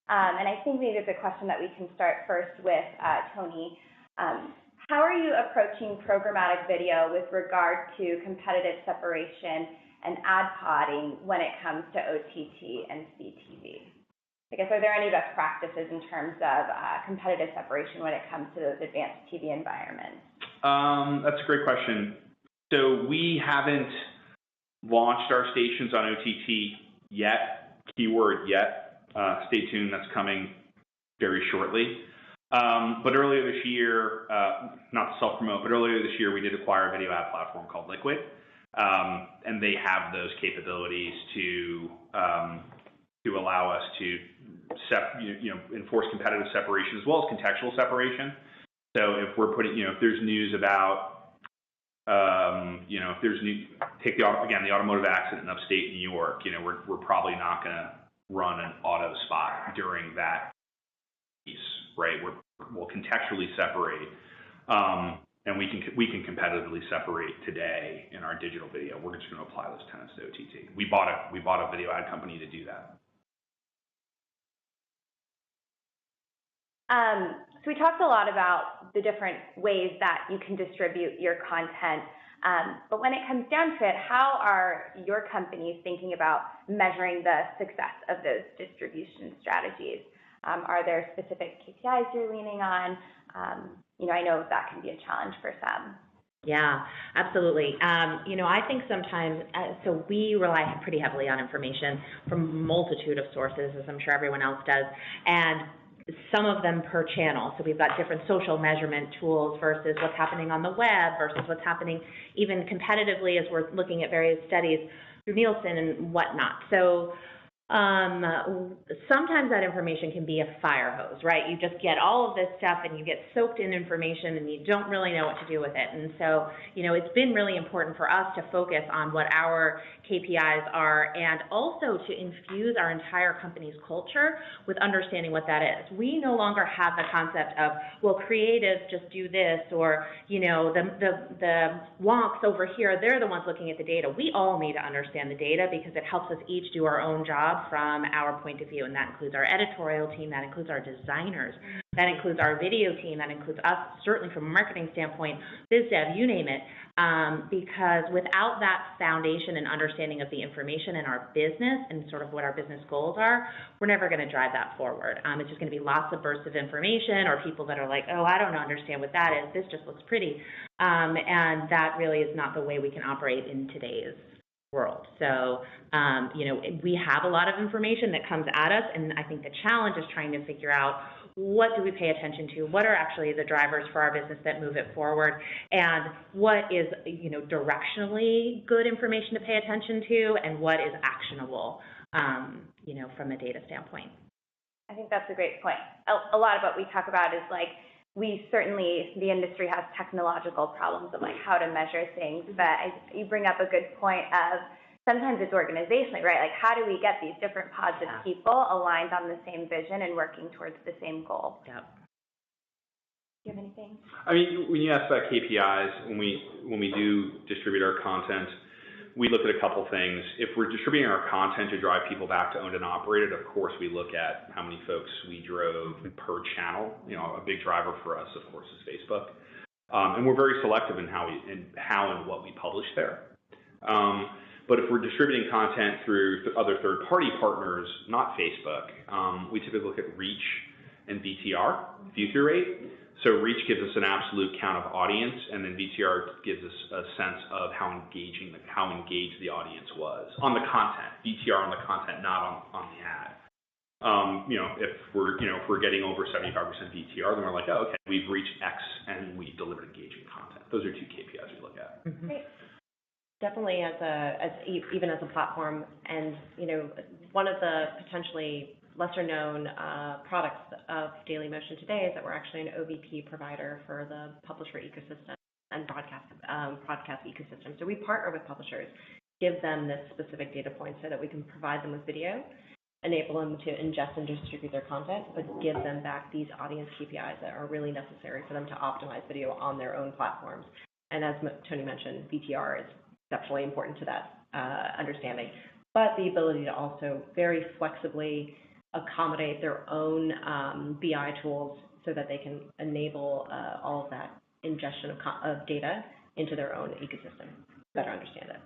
and I think maybe it's a question that we can start first with Tony. How are you approaching programmatic video with regard to competitive separation and ad podding when it comes to OTT and CTV? I guess, are there any best practices in terms of competitive separation when it comes to those advanced TV environments? That's a great question. So we haven't launched our stations on OTT yet, keyword yet. Stay tuned, that's coming very shortly. But earlier this year, not to self-promote, but earlier this year we did acquire a video ad platform called Liquid, and they have those capabilities to allow us to enforce competitive separation as well as contextual separation. So if we're putting, if there's news about, if there's take the automotive accident in upstate New York, we're probably not going to run an auto spot during that piece, right? We'll contextually separate, and we can competitively separate today in our digital video. We're just going to apply those tenets to OTT. We bought a video ad company to do that. So we talked a lot about the different ways that you can distribute your content, but when it comes down to it, how are your companies thinking about measuring the success of those distribution strategies? Are there specific KPIs you're leaning on? I know that can be a challenge for some. Yeah, absolutely. I think sometimes, so we rely pretty heavily on information from a multitude of sources, as I'm sure everyone else does, and some of them per channel. So we've got different social measurement tools versus what's happening on the web versus what's happening even competitively as we're looking at various studies through Nielsen and whatnot. So sometimes that information can be a fire hose, right? You just get all of this stuff and you get soaked in information and you don't really know what to do with it. And so, it's been really important for us to focus on what our KPIs are and also to infuse our entire company's culture with understanding what that is. We no longer have the concept of, well, creatives just do this, or, the wonks over here, they're the ones looking at the data. We all need to understand the data because it helps us each do our own job from our point of view, and that includes our editorial team, that includes our designers, that includes our video team, that includes us, certainly from a marketing standpoint, biz dev, you name it, because without that foundation and understanding of the information in our business and sort of what our business goals are, we're never going to drive that forward. It's just going to be lots of bursts of information or people that are like, oh, I don't understand what that is, this just looks pretty, and that really is not the way we can operate in today's world. So, we have a lot of information that comes at us, and I think the challenge is trying to figure out what do we pay attention to, what are actually the drivers for our business that move it forward, and what is, directionally good information to pay attention to, and what is actionable, from a data standpoint. I think that's a great point. A lot of what we talk about is like, the industry has technological problems of like how to measure things, but you bring up a good point of sometimes it's organizationally, right? Like how do we get these different pods of people aligned on the same vision and working towards the same goal? Yep. Do you have anything? I mean, when you ask about KPIs, when we do distribute our content, we look at a couple things. If we're distributing our content to drive people back to owned and operated, of course we look at how many folks we drove per channel. You know, a big driver for us, of course, is Facebook, and we're very selective in how and what we publish there. But if we're distributing content through other third-party partners, not Facebook, we typically look at reach and VTR, view-through rate. So reach gives us an absolute count of audience, and then VTR gives us a sense of how engaged the audience was on the content. VTR on the content, not on the ad. You know, if we're getting over 75% VTR, then we're like, oh, okay, we've reached X and we delivered engaging content. Those are two KPIs we look at. Mm-hmm. Great. Definitely even as a platform, and you know, one of the potentially lesser known products of dailymotion today is that we're actually an OVP provider for the publisher ecosystem and broadcast ecosystem. So we partner with publishers, give them this specific data point so that we can provide them with video, enable them to ingest and distribute their content, but give them back these audience KPIs that are really necessary for them to optimize video on their own platforms. And as Tony mentioned, VTR is exceptionally important to that understanding, but the ability to also very flexibly accommodate their own BI tools so that they can enable all of that ingestion of data into their own ecosystem, better understand it.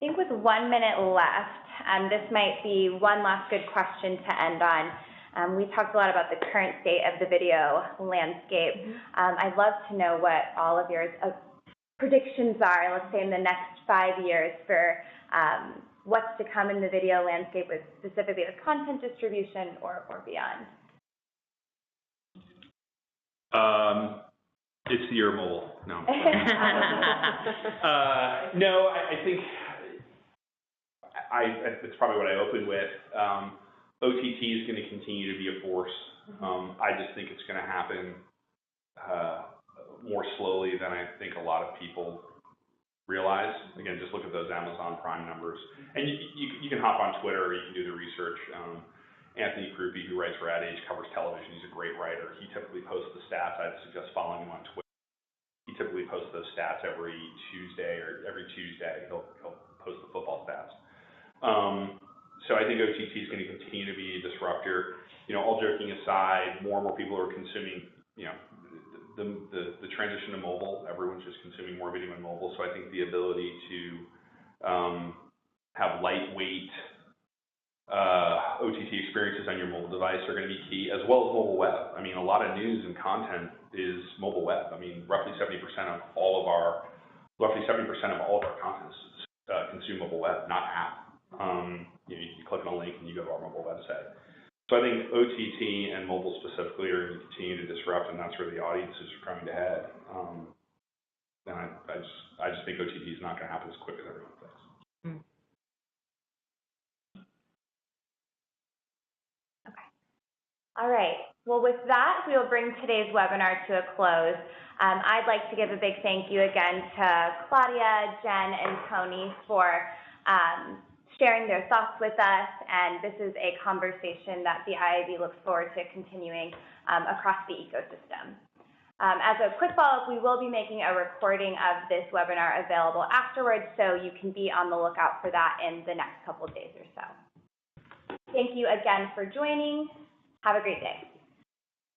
I think with 1 minute left, this might be one last good question to end on. We talked a lot about the current state of the video landscape. I'd love to know what all of your predictions are, let's say in the next 5 years, for what's to come in the video landscape, with specifically with content distribution or beyond. It's the year of mobile. No. No, I think it's probably what I opened with. OTT is going to continue to be a force. I just think it's going to happen more slowly than I think a lot of people realize. Again, just look at those Amazon Prime numbers. And you can hop on Twitter, or you can do the research. Anthony Krupe, who writes for Ad Age, covers television. He's a great writer. He typically posts the stats. I'd suggest following him on Twitter. He typically posts those stats every Tuesday. He'll post the football stats. So I think OTT is going to continue to be a disruptor. You know, all joking aside, more and more people are consuming, you know, the transition to mobile. Everyone's just consuming more video on mobile. So I think the ability to have lightweight OTT experiences on your mobile device are going to be key, as well as mobile web. I mean, a lot of news and content is mobile web. I mean, roughly 70% of all of our content is consumed mobile web, not app. You know, you click on a link and you go to our mobile website. So I think OTT and mobile specifically are going to continue to disrupt, and that's where the audiences are coming to head. And I just think OTT is not going to happen as quick as everyone thinks. Okay. All right. Well, with that, we will bring today's webinar to a close. I'd like to give a big thank you again to Claudia, Jen, and Tony for sharing their thoughts with us, and this is a conversation that the IAB looks forward to continuing across the ecosystem. As a quick follow-up, we will be making a recording of this webinar available afterwards, so you can be on the lookout for that in the next couple of days or so. Thank you again for joining. Have a great day.